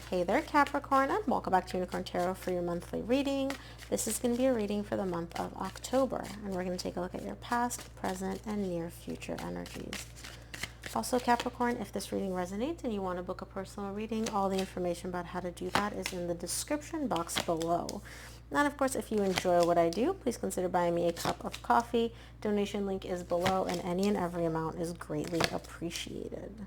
Hey there, Capricorn, and welcome back to Unicorn Tarot for your monthly reading. This is going to be a reading for the month of October, and we're going to take a look at your past, present, and near future energies. Also, Capricorn, if this reading resonates and you want to book a personal reading, all the information about how to do that is in the description box below. And of course, if you enjoy what I do, please consider buying me a cup of coffee. Donation link is below, and any and every amount is greatly appreciated.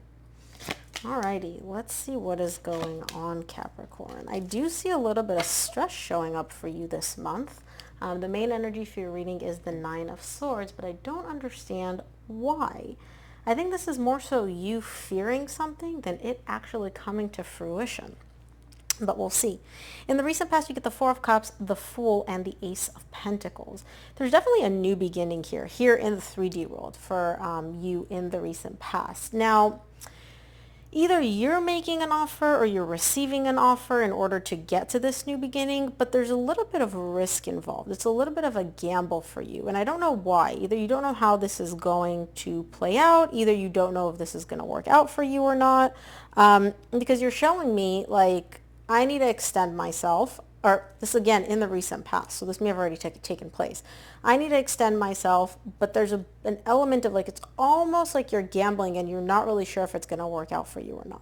Alrighty, let's see what is going on, Capricorn. I do see a little bit of stress showing up for you this month. The main energy for your reading is the Nine of Swords, but I don't understand why. I think this is more so you fearing something than it actually coming to fruition. But we'll see. In the recent past, you get the Four of Cups, the Fool, and the Ace of Pentacles. There's definitely a new beginning here in the 3D world for you in the recent past. Now, either you're making an offer or you're receiving an offer in order to get to this new beginning, but there's a little bit of risk involved. It's a little bit of a gamble for you, and I don't know why. Either you don't know how this is going to play out, either you don't know if this is going to work out for you or not, because you're showing me, like, I need to extend myself, or this again in the recent past, so this may have already taken place. I need to extend myself, but there's an element of, like, it's almost like you're gambling and you're not really sure if it's going to work out for you or not.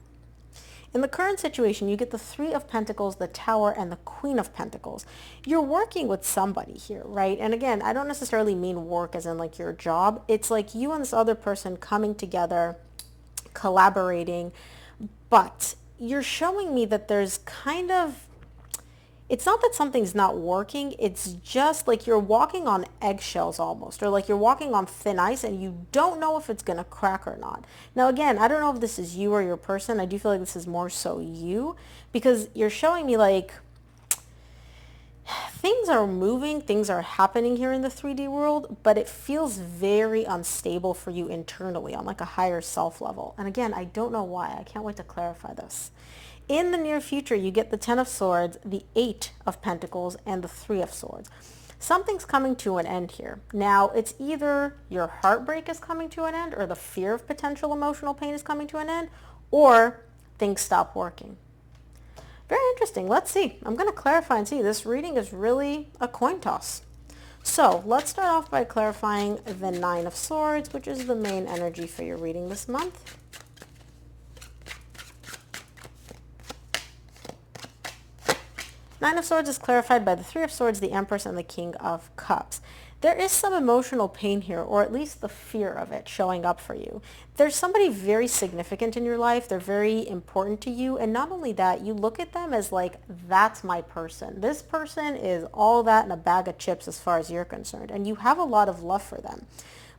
In the current situation, you get the Three of Pentacles, the Tower, and the Queen of Pentacles. You're working with somebody here, right? And again, I don't necessarily mean work as in like your job. It's like you and this other person coming together, collaborating, but you're showing me that there's kind of, it's not that something's not working, it's just like you're walking on eggshells almost, or like you're walking on thin ice and you don't know if it's going to crack or not. Now again, I don't know if this is you or your person. I do feel like this is more so you, because you're showing me like things are moving, things are happening here in the 3D world, but it feels very unstable for you internally on like a higher self level. And again, I don't know why. I can't wait to clarify this. In the near future, you get the Ten of Swords, the Eight of Pentacles, and the Three of Swords. Something's coming to an end here. Now, it's either your heartbreak is coming to an end, or the fear of potential emotional pain is coming to an end, or things stop working. Very interesting. Let's see. I'm going to clarify and see. This reading is really a coin toss. So let's start off by clarifying the Nine of Swords, which is the main energy for your reading this month. Nine of Swords is clarified by the Three of Swords, the Empress, and the King of Cups. There is some emotional pain here, or at least the fear of it showing up for you. There's somebody very significant in your life. They're very important to you. And not only that, you look at them as like, that's my person. This person is all that in a bag of chips as far as you're concerned. And you have a lot of love for them.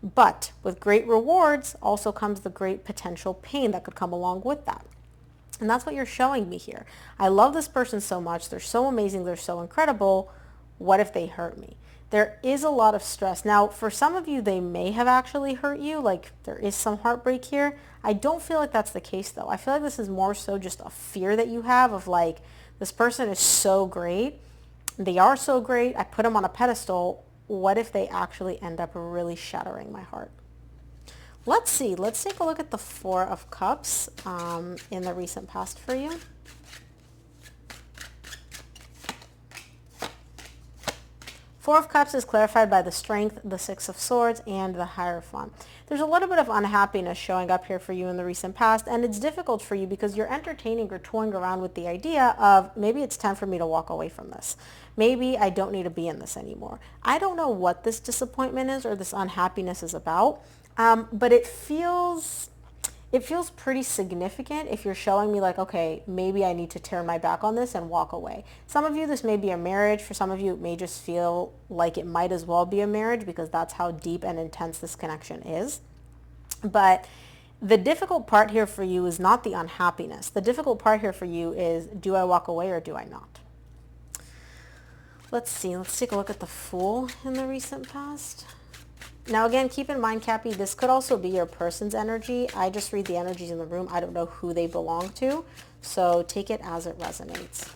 But with great rewards also comes the great potential pain that could come along with that. And that's what you're showing me here. I love this person so much. They're so amazing. They're so incredible. What if they hurt me? There is a lot of stress. Now, for some of you, they may have actually hurt you. Like, there is some heartbreak here. I don't feel like that's the case, though. I feel like this is more so just a fear that you have of, like, this person is so great. They are so great. I put them on a pedestal. What if they actually end up really shattering my heart? Let's see. Let's take a look at the Four of Cups in the recent past for you. Four of Cups is clarified by the Strength, the Six of Swords, and the Hierophant. There's a little bit of unhappiness showing up here for you in the recent past, and it's difficult for you because you're entertaining or toying around with the idea of maybe it's time for me to walk away from this. Maybe I don't need to be in this anymore. I don't know what this disappointment is or this unhappiness is about. But it feels pretty significant if you're showing me like, okay, maybe I need to turn my back on this and walk away. Some of you, this may be a marriage. For some of you, it may just feel like it might as well be a marriage because that's how deep and intense this connection is. But the difficult part here for you is not the unhappiness. The difficult part here for you is, do I walk away or do I not? Let's see. Let's take a look at the Fool in the recent past. Now again, keep in mind, Cappy, this could also be your person's energy. I just read the energies in the room. I don't know who they belong to, so take it as it resonates.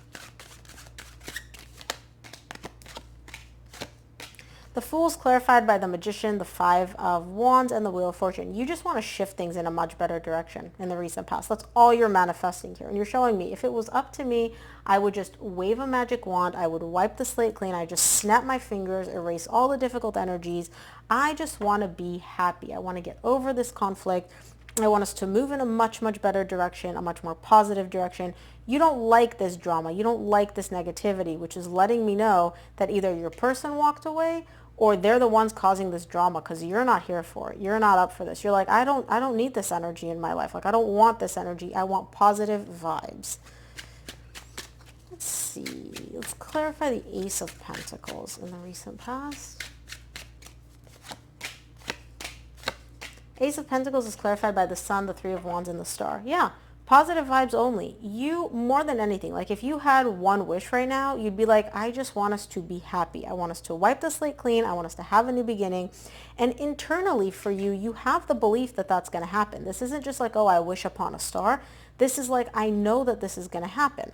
The Fool is clarified by the Magician, the Five of Wands, and the Wheel of Fortune. You just want to shift things in a much better direction in the recent past. That's all you're manifesting here. And you're showing me, if it was up to me, I would just wave a magic wand. I would wipe the slate clean. I just snap my fingers, erase all the difficult energies. I just want to be happy. I want to get over this conflict. I want us to move in a much, much better direction, a much more positive direction. You don't like this drama. You don't like this negativity, which is letting me know that either your person walked away or they're the ones causing this drama because you're not here for it. You're not up for this. You're like, I don't need this energy in my life. Like, I don't want this energy. I want positive vibes. Let's see. Let's clarify the Ace of Pentacles in the recent past. Ace of Pentacles is clarified by the Sun, the Three of Wands, and the Star. Yeah, positive vibes only. You, more than anything, like if you had one wish right now, you'd be like, I just want us to be happy. I want us to wipe the slate clean. I want us to have a new beginning. And internally for you, you have the belief that that's going to happen. This isn't just like, oh, I wish upon a star. This is like, I know that this is going to happen.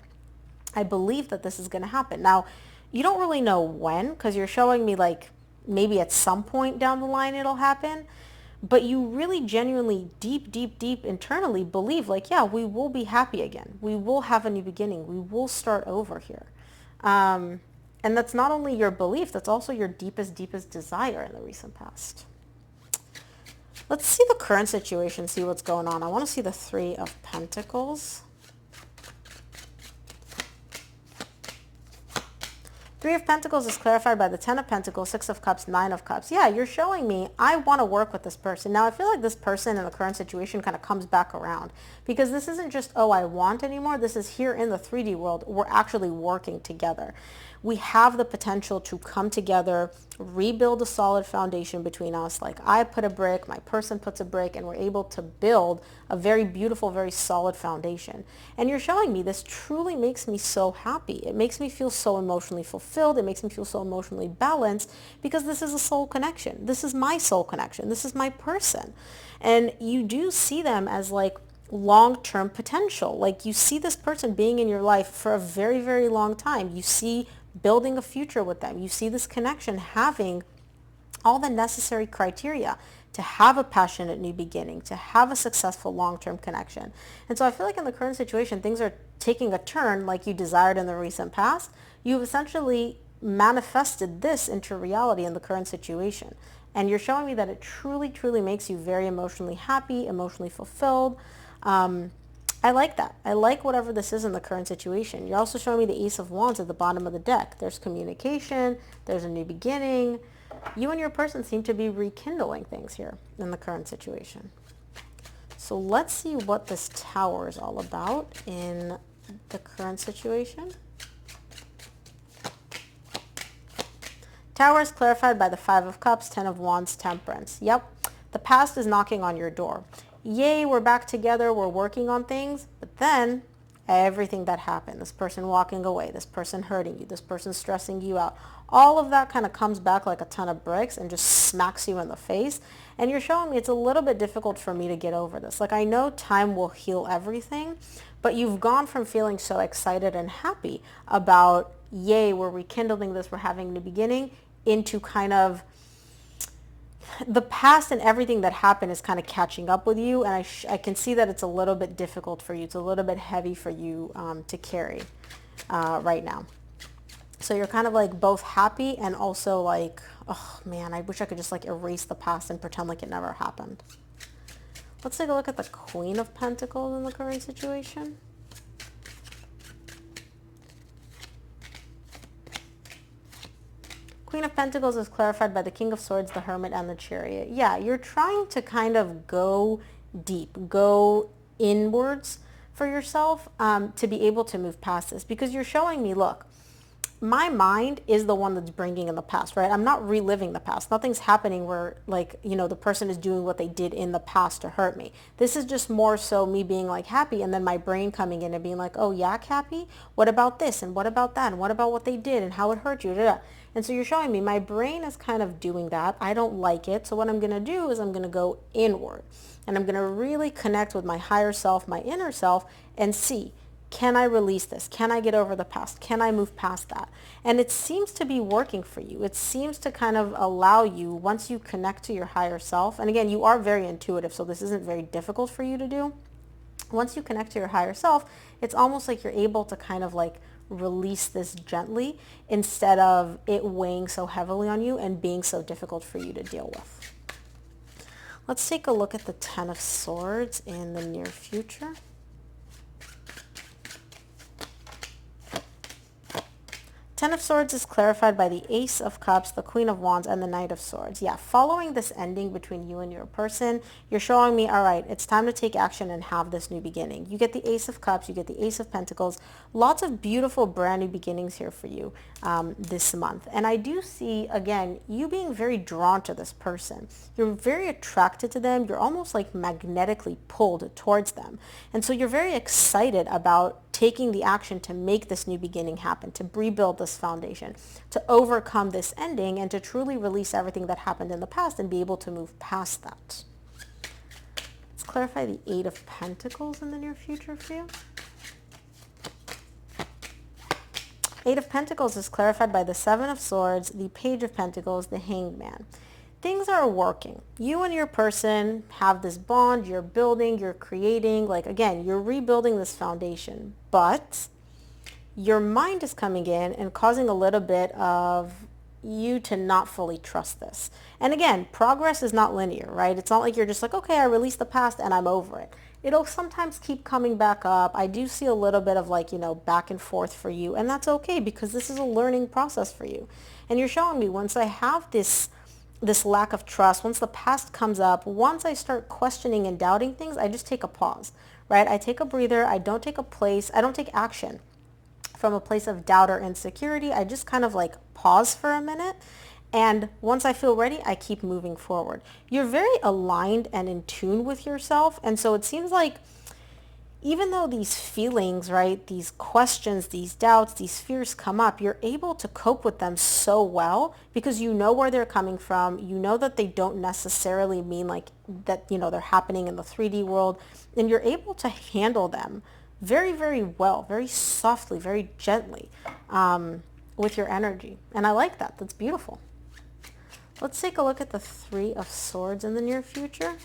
I believe that this is going to happen. Now, you don't really know when because you're showing me like maybe at some point down the line it'll happen. But you really genuinely deep internally believe like, yeah, we will be happy again. We will have a new beginning. We will start over here. And that's not only your belief, that's also your deepest desire in the recent past. Let's see the current situation, see what's going on. I want to see the Three of Pentacles. Three of Pentacles is clarified by the Ten of Pentacles, Six of Cups, Nine of Cups. Yeah, you're showing me I want to work with this person. Now, I feel like this person in the current situation kind of comes back around because this isn't just, oh, I want anymore. This is here in the 3D world. We're actually working together. We have the potential to come together, rebuild a solid foundation between us. Like I put a brick, my person puts a brick, and we're able to build a very beautiful, very solid foundation. And you're showing me this truly makes me so happy. It makes me feel so emotionally fulfilled. It makes me feel so emotionally balanced because this is a soul connection. This is my soul connection. This is my person. And you do see them as like long-term potential. Like you see this person being in your life for a very, very long time. You see building a future with them. You see this connection having all the necessary criteria to have a passionate new beginning, to have a successful long-term connection. And so I feel like in the current situation, things are taking a turn like you desired in the recent past. You've essentially manifested this into reality in the current situation. And you're showing me that it truly makes you very emotionally happy, emotionally fulfilled. I like that. I like whatever this is in the current situation. You're also showing me the Ace of Wands at the bottom of the deck. There's communication. There's a new beginning. You and your person seem to be rekindling things here in the current situation. So let's see what this Tower is all about in the current situation. Tower is clarified by the Five of Cups, Ten of Wands, Temperance. Yep, the past is knocking on your door. Yay, we're back together, we're working on things, but then everything that happened, this person walking away, this person hurting you, this person stressing you out, all of that kind of comes back like a ton of bricks and just smacks you in the face. And you're showing me it's a little bit difficult for me to get over this. Like I know time will heal everything, but you've gone from feeling so excited and happy about, yay, we're rekindling this, we're having a new beginning, into kind of the past and everything that happened is kind of catching up with you, and I can see that it's a little bit difficult for you. It's a little bit heavy for you to carry right now. So you're kind of like both happy and also like, oh man, I wish I could just like erase the past and pretend like it never happened. Let's take a look at the Queen of Pentacles in the current situation. Queen of Pentacles is clarified by the King of Swords, the Hermit, and the Chariot. Yeah, you're trying to kind of go deep, go inwards for yourself to be able to move past this, because you're showing me, look, my mind is the one that's bringing in the past, right? I'm not reliving the past. Nothing's happening where, like, you know, the person is doing what they did in the past to hurt me. This is just more so me being like happy, and then my brain coming in and being like, oh, yak happy? What about this? And what about that? And what about what they did and how it hurt you? And so you're showing me my brain is kind of doing that. I don't like it. So what I'm going to do is I'm going to go inward, and I'm going to really connect with my higher self, my inner self, and see, Can I release this? Can I get over the past? Can I move past that? And it seems to be working for you. It seems to kind of allow you, once you connect to your higher self, and again, you are very intuitive, so this isn't very difficult for you to do. Once you connect to your higher self, it's almost like you're able to kind of like release this gently instead of it weighing so heavily on you and being so difficult for you to deal with. Let's take a look at the Ten of Swords in the near future. Ten of Swords is clarified by the Ace of Cups, the Queen of Wands, and the Knight of Swords. Yeah, following this ending between you and your person, you're showing me, all right, it's time to take action and have this new beginning. You get the Ace of Cups, you get the Ace of Pentacles, lots of beautiful brand new beginnings here for you this month. And I do see, again, you being very drawn to this person. You're very attracted to them. You're almost like magnetically pulled towards them. And so you're very excited about taking the action to make this new beginning happen, to rebuild this foundation, to overcome this ending, and to truly release everything that happened in the past and be able to move past that. Let's clarify the Eight of Pentacles in the near future for you. Eight of Pentacles is clarified by the Seven of Swords, the Page of Pentacles, the Hanged Man. Things are working. You and your person have this bond, you're building, you're creating, like again, you're rebuilding this foundation, but your mind is coming in and causing a little bit of you to not fully trust this. And again, progress is not linear, right? It's not like you're just like, okay, I released the past and I'm over it. It'll sometimes keep coming back up. I do see a little bit of like, back and forth for you, and that's okay because this is a learning process for you. And you're showing me once I have this lack of trust, once the past comes up, once I start questioning and doubting things, I just take a pause, right? I take a breather. I don't take action from a place of doubt or insecurity. I just kind of like pause for a minute. And once I feel ready, I keep moving forward. You're very aligned and in tune with yourself. And so it seems like even though these feelings, right, these questions, these doubts, these fears come up, you're able to cope with them so well because you know where they're coming from. You know that they don't necessarily mean like that, they're happening in the 3D world, and you're able to handle them very, very well, very softly, very gently with your energy. And I like that. That's beautiful. Let's take a look at the Three of Swords in the near future.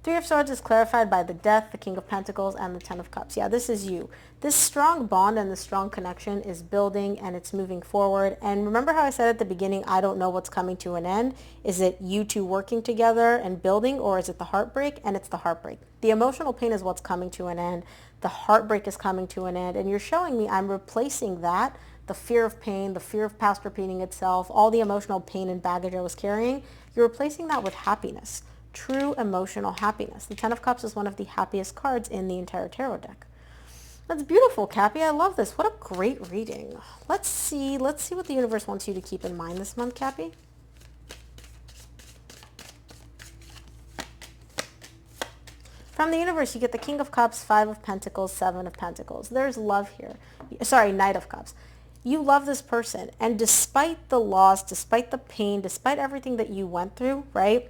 Three of Swords is clarified by the Death, the King of Pentacles, and the Ten of Cups. Yeah, this is you. This strong bond and this strong connection is building and it's moving forward. And remember how I said at the beginning, I don't know what's coming to an end. Is it you two working together and building, or is it the heartbreak? And it's the heartbreak. The emotional pain is what's coming to an end. The heartbreak is coming to an end. And you're showing me I'm replacing that, the fear of pain, the fear of past repeating itself, all the emotional pain and baggage I was carrying. You're replacing that with happiness. True emotional happiness. The Ten of Cups is one of the happiest cards in the entire tarot deck. That's beautiful, Cappy. I love this. What a great reading. Let's see what the universe wants you to keep in mind this month, Cappy. From the universe, you get the King of Cups, Five of Pentacles, Seven of Pentacles. There's love here. Sorry, Knight of Cups. You love this person, and despite the loss, despite the pain, despite everything that you went through, right?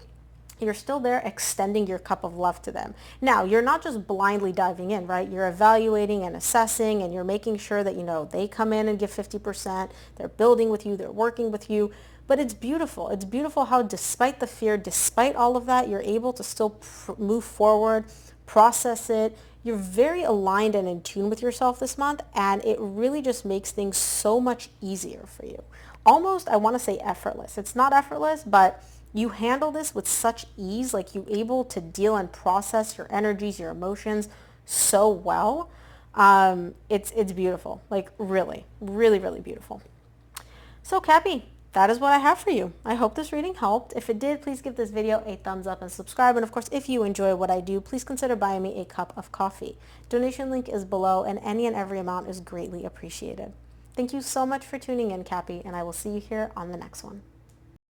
You're still there extending your cup of love to them. Now, you're not just blindly diving in, right? You're evaluating and assessing, and you're making sure that, they come in and give 50%. They're building with you. They're working with you. But it's beautiful. It's beautiful how despite the fear, despite all of that, you're able to still move forward, process it. You're very aligned and in tune with yourself this month, and it really just makes things so much easier for you. Almost, I want to say effortless. It's not effortless, but you handle this with such ease, like you're able to deal and process your energies, your emotions so well. It's beautiful, like really, really, really beautiful. So Cappy, that is what I have for you. I hope this reading helped. If it did, please give this video a thumbs up and subscribe. And of course, if you enjoy what I do, please consider buying me a cup of coffee. Donation link is below, and any and every amount is greatly appreciated. Thank you so much for tuning in, Cappy, and I will see you here on the next one.